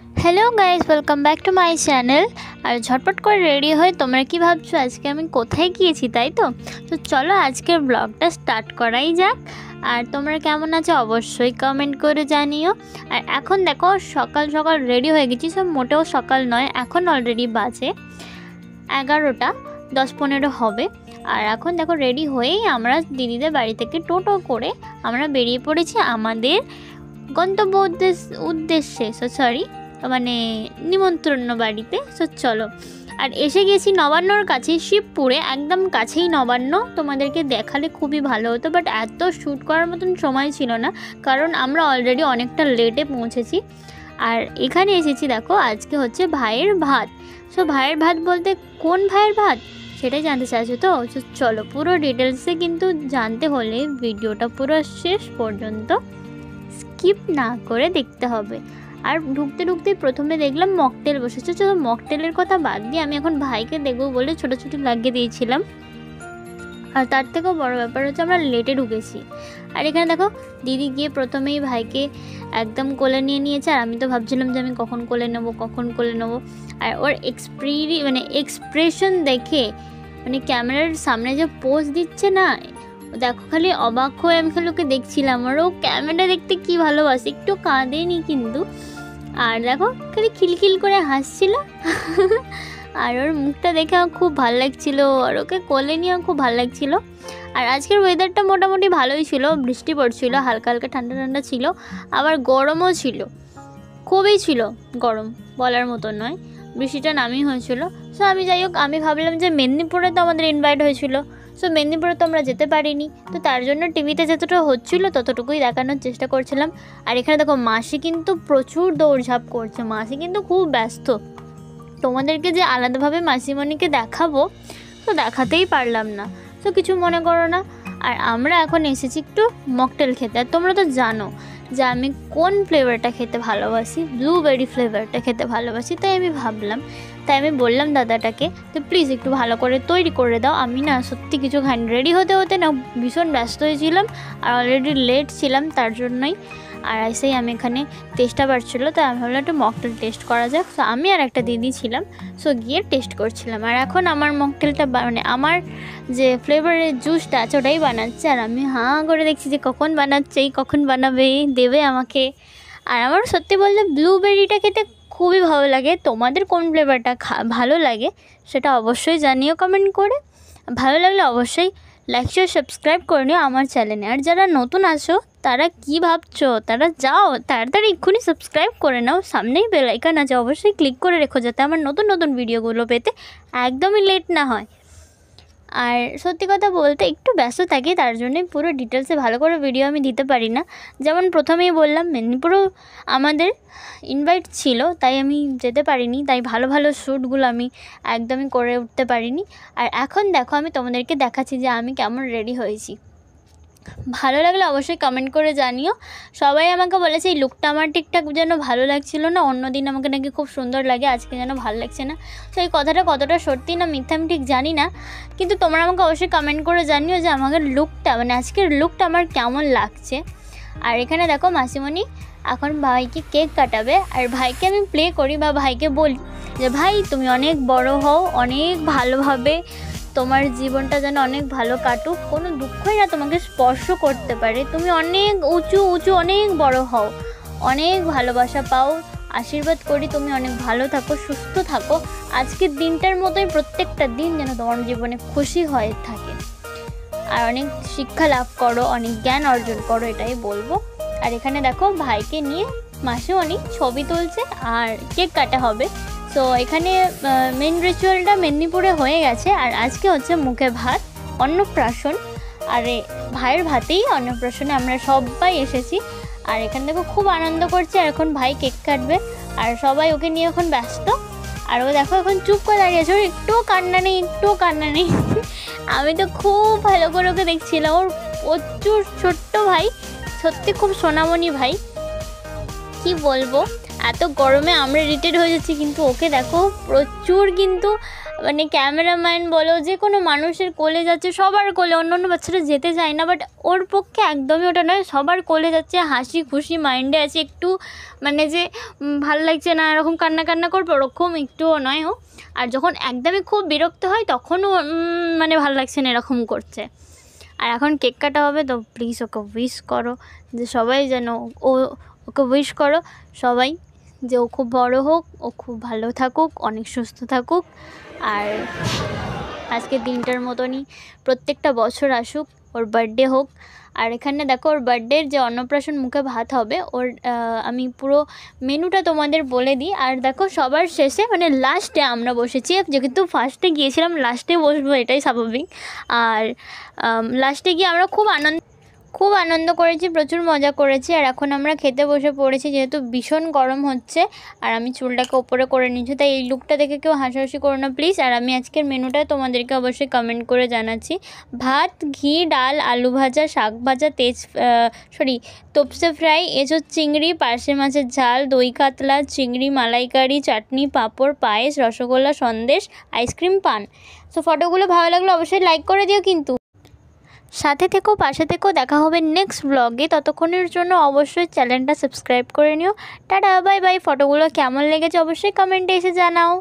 Hello guys, welcome back to my channel. আর ঝটপট করে রেডি হয়ে তোমরা কি ভাবছো আজকে আমি কোথায় গিয়েছি, তাই তো? তো চলো আজকের ব্লগটা স্টার্ট করাই যাক। আর তোমরা কেমন আছো অবশ্যই কমেন্ট করে জানিও। আর এখন দেখো সকাল সকাল রেডি হয়ে গেছি, সব মোটেও সকাল নয়, এখন অলরেডি বাজে 11টা 10-15 হবে। আর এখন দেখো রেডি হয়েই আমরা দিদিদের বাড়ি থেকে টোটো করে আমরা বেরিয়ে পড়েছি আমাদের গন্তব্য উদ্দেশ্যে মানে নিমন্ত্রণ বাড়িতে। চলো, আর এসে গেছি নবান্নর কাছে, শিবপুরে, একদম কাছেই নবান্ন। তোমাদেরকে দেখালে খুবই ভালো হতো, বাট এত শ্যুট করার মতন সময় ছিল না, কারণ আমরা অলরেডি অনেকটা লেটে পৌঁছেছি। আর এখানে এসেছি দেখো, আজকে হচ্ছে ভাইয়ের ভাত। ভাইয়ের ভাত বলতে কোন ভাইয়ের ভাত সেটাই জানতে চাইছো তো? চলো, পুরো ডিটেলসে কিন্তু জানতে হলে ভিডিওটা পুরো শেষ পর্যন্ত স্কিপ না করে দেখতে হবে। আর ঢুকতে ঢুকতে প্রথমে দেখলাম মকটেল বসেছে। চলো, মকটেলের কথা বাদ দিয়ে আমি এখন ভাইকে দেখবো বলে ছোটো লাগিয়ে দিয়েছিলাম। আর তার থেকেও বড় ব্যাপার হচ্ছে আমরা লেটে ঢুকেছি। আর এখানে দেখো দিদি গিয়ে প্রথমেই ভাইকে একদম কোলে নিয়ে নিয়েছে। আর আমি তো ভাবছিলাম যে আমি কখন কোলে নেবো। আর ওর এক্সপ্রেশন দেখে, মানে ক্যামেরার সামনে যে পোজ দিচ্ছে না, দেখো খালি অবাক হয়ে আমি খালি ওকে দেখছিলাম। আর ও ক্যামেরা দেখতে কি ভালোবাসে, একটু কাঁদেনি কিন্তু। আর দেখো খালি খিলখিল করে হাসছিল। আর ওর মুখটা দেখে আমার খুব ভালো লাগছিলো, আর ওকে কোলে নিয়েও খুব ভালো লাগছিলো। আর আজকের ওয়েদারটা মোটামুটি ভালোই ছিল, বৃষ্টি পড়ছিল, হালকা হালকা ঠান্ডা ঠান্ডা ছিল, আবার গরমও ছিল, খুবই ছিল গরম, বলার মতো নয়। বৃষ্টিটা নামই হয়েছিল। আমি যাই হোক, আমি ভাবলাম যে মেদিনীপুরে তো আমাদের ইনভাইট হয়েছিল, মেদিনীপুরে তো আমরা যেতে পারিনি, তো তার জন্য টিভিতে যতটা হচ্ছিলো ততটুকুই দেখানোর চেষ্টা করছিলাম। আর এখানে দেখো মাসি কিন্তু প্রচুর দৌড়ঝাঁপ করছে, মাসি কিন্তু খুব ব্যস্ত। তোমাদেরকে যে আলাদাভাবে মাসিমণিকে দেখাবো, তো দেখাতেই পারলাম না, তো কিছু মনে করো না। আর আমরা এখন এসেছি একটু মকটেল খেতে। আর তোমরা তো জানো যে আমি কোন ফ্লেভারটা খেতে ভালোবাসি, ব্লুবেরি ফ্লেভারটা খেতে ভালোবাসি। তাই আমি বললাম দাদাটাকে তো প্লিজ একটু ভালো করে তৈরি করে দাও। আমি না সত্যি কিছু খাইনি, রেডি হতে না ভীষণ ব্যস্ত হয়েছিলাম, আর অলরেডি লেট ছিলাম তার জন্যই। আর এসেই আমি এখানে টেস্টটা বাড়ছিলো, তাই আমি ভাবলাম একটু মকটেল টেস্ট করা যাক। আমি আর একটা দিদি ছিলাম, গিয়ে টেস্ট করছিলাম। আর এখন আমার মকটেলটা মানে আমার যে ফ্লেভারের জুসটা আছে ওটাই বানাচ্ছে। আর আমি হাঁ করে দেখছি যে কখন বানাচ্ছে, কখন বানাবে, দেবে আমাকে। আর আমার সত্যি বলতে ব্লুবেরিটা খেতে খুবই ভালো লাগে। তোমাদের কোন ফ্লেভারটা ভালো লাগে সেটা অবশ্যই জানিও কমেন্ট করে। ভালো লাগলে অবশ্যই লাইক শেয়ার সাবস্ক্রাইব করে নিও আমার চ্যানেলে। আর যারা নতুন আছো তারা কি ভাবছো, তারা যাও তাড়াতাড়ি এক্ষুনি সাবস্ক্রাইব করে নাও, সামনেই বেল আইকন আছে, অবশ্যই ক্লিক করে রেখো যাতে আমার নতুন নতুন ভিডিওগুলো পেতে একদমই লেট না হয়। আর সত্যি কথা বলতে একটু ব্যস্ত থাকি, তার জন্যই পুরো ডিটেলসে ভালো করে ভিডিও আমি দিতে পারি না। যেমন প্রথমেই বললাম মেদিনীপুরেও আমাদের ইনভাইট ছিল, তাই আমি যেতে পারিনি, তাই ভালো ভালো শ্যুটগুলো আমি একদমই করে উঠতে পারিনি। আর এখন দেখো আমি তোমাদেরকে দেখাচ্ছি যে আমি কেমন রেডি হয়েছি। ভালো লাগলে অবশ্যই কমেন্ট করে জানিও। সবাই আমাকে বলেছে এই লুকটা আমার ঠিকঠাক যেন ভালো লাগছিলো না, অন্য দিন আমাকে নাকি খুব সুন্দর লাগে, আজকে যেন ভালো লাগছে না। তো এই কথাটা কতটা সত্যি না মিথ্যা আমি ঠিক জানি না, কিন্তু তোমরা আমাকে অবশ্যই কমেন্ট করে জানিও যে আমাদের লুকটা মানে আজকের লুকটা আমার কেমন লাগছে। আর এখানে দেখো মাসিমণি এখন ভাইকে কেক কাটাবে। আর ভাইকে আমি প্লে করি বা ভাইকে বলি যে ভাই তুমি অনেক বড় হও, অনেক ভালোভাবে তোমার জীবনটা যেন অনেক ভালো কাটুক, কোনো দুঃখই না তোমাকে স্পর্শ করতে পারে, তুমি অনেক উঁচু অনেক বড় হও, অনেক ভালোবাসা পাও, আশীর্বাদ করি তুমি অনেক ভালো থাকো, সুস্থ থাকো, আজকের দিনটার মতোই প্রত্যেকটা দিন যেন তোমার জীবনে খুশি হয়ে থাকে, আর অনেক শিক্ষা লাভ করো, অনেক জ্ঞান অর্জন করো, এটাই বলবো। আর এখানে দেখো ভাইকে নিয়ে মাসিমণি ছবি তুলছে আর কেক কাটা হবে। তো এখানে মেন রিচুয়ালটা মেদিনীপুরে হয়ে গেছে। আর আজকে হচ্ছে মুখে ভাত, অন্নপ্রাশন। আর ভাইয়ের ভাতেই অন্নপ্রাশনে আমরা সবাই এসেছি। আর এখানে দেখো খুব আনন্দ করছে। আর এখন ভাই কেক কাটবে, আর সবাই ওকে নিয়ে এখন ব্যস্ত। আর ও দেখো এখন চুপ করে দাঁড়িয়েছে, ওর একটুও কান্না নেই আমি তো খুব ভালো করে ওকে দেখছিলাম। ওর প্রচুর ছোট্ট ভাই, সত্যি খুব সোনামণি ভাই, কি বলবো। এত গরমে আমরা ইরিটেট হয়ে যাচ্ছি, কিন্তু ওকে দেখো প্রচুর কিন্তু মানে ক্যামেরাম্যান বলো, যে কোনো মানুষের কোলে যাচ্ছে, সবার কোলে। অন্য অন্য বাচ্চারা যেতে চায় না, বাট ওর পক্ষে একদমই ওটা নয়, সবার কোলে যাচ্ছে, হাসি খুশি মাইন্ডে আছে। একটু মানে যে ভালো লাগছে না এরকম কান্না কান্না করবে ওরকম একটুও নয় ও। আর যখন একদমই খুব বিরক্ত হয় তখনও মানে ভালো লাগছে না এরকম করছে। আর এখন কেক কাটা হবে, তো প্লিজ ওকে উইশ করো, যে সবাই যেন ওকে উইশ করো সবাই, যে ও খুব বড় হোক, ও খুব ভালো থাকুক, অনেক সুস্থ থাকুক। আর আজকের দিনটার মতনই প্রত্যেকটা বছর আসুক, ওর বার্থডে হোক। আর এখানে দেখো ওর বার্থডের যে অন্নপ্রাশন মুখে ভাত হবে, ওর আমি পুরো মেনুটা তোমাদের বলে দিই। আর দেখো সবার শেষে মানে লাস্টে আমরা বসেছি, যেহেতু ফার্স্টে গিয়েছিলাম লাস্টে বসবো এটাই স্বাভাবিক। আর লাস্টে গিয়ে আমরা খুব আনন্দ করেছি, প্রচুর মজা করেছি। আর এখন আমরা খেতে বসে পড়েছি, যেহেতু ভীষণ গরম হচ্ছে। আর আমি চুলটাকে ওপরে করে নিচ্ছি, তাই এই লুকটা দেখে কেউ হাসাহাসি করো না প্লিজ। আর আমি আজকের মেনুটা তোমাদেরকে অবশ্যই কমেন্ট করে জানাচ্ছি। ভাত, ঘি, ডাল, আলু ভাজা, শাক ভাজা, তোপসে ফ্রাই, এঁচোড় চিংড়ি, পার্শে মাছের ঝাল, দই কাতলা, চিংড়ি মালাইকারি, চাটনি, পাঁপড়, পায়েস, রসগোল্লা, সন্দেশ, আইসক্রিম, পান। সো ফটোগুলো ভালো লাগলে অবশ্যই লাইক করে দিও কিন্তু। সাথে থেকো, পাশে থেকো, দেখা হবে নেক্সট ব্লগে। ততক্ষণের জন্য অবশ্যই চ্যানেলটা সাবস্ক্রাইব করে নিও। Tata, bye bye. ফটোগুলো কেমন লেগেছে অবশ্যই কমেন্টে এসে জানাও।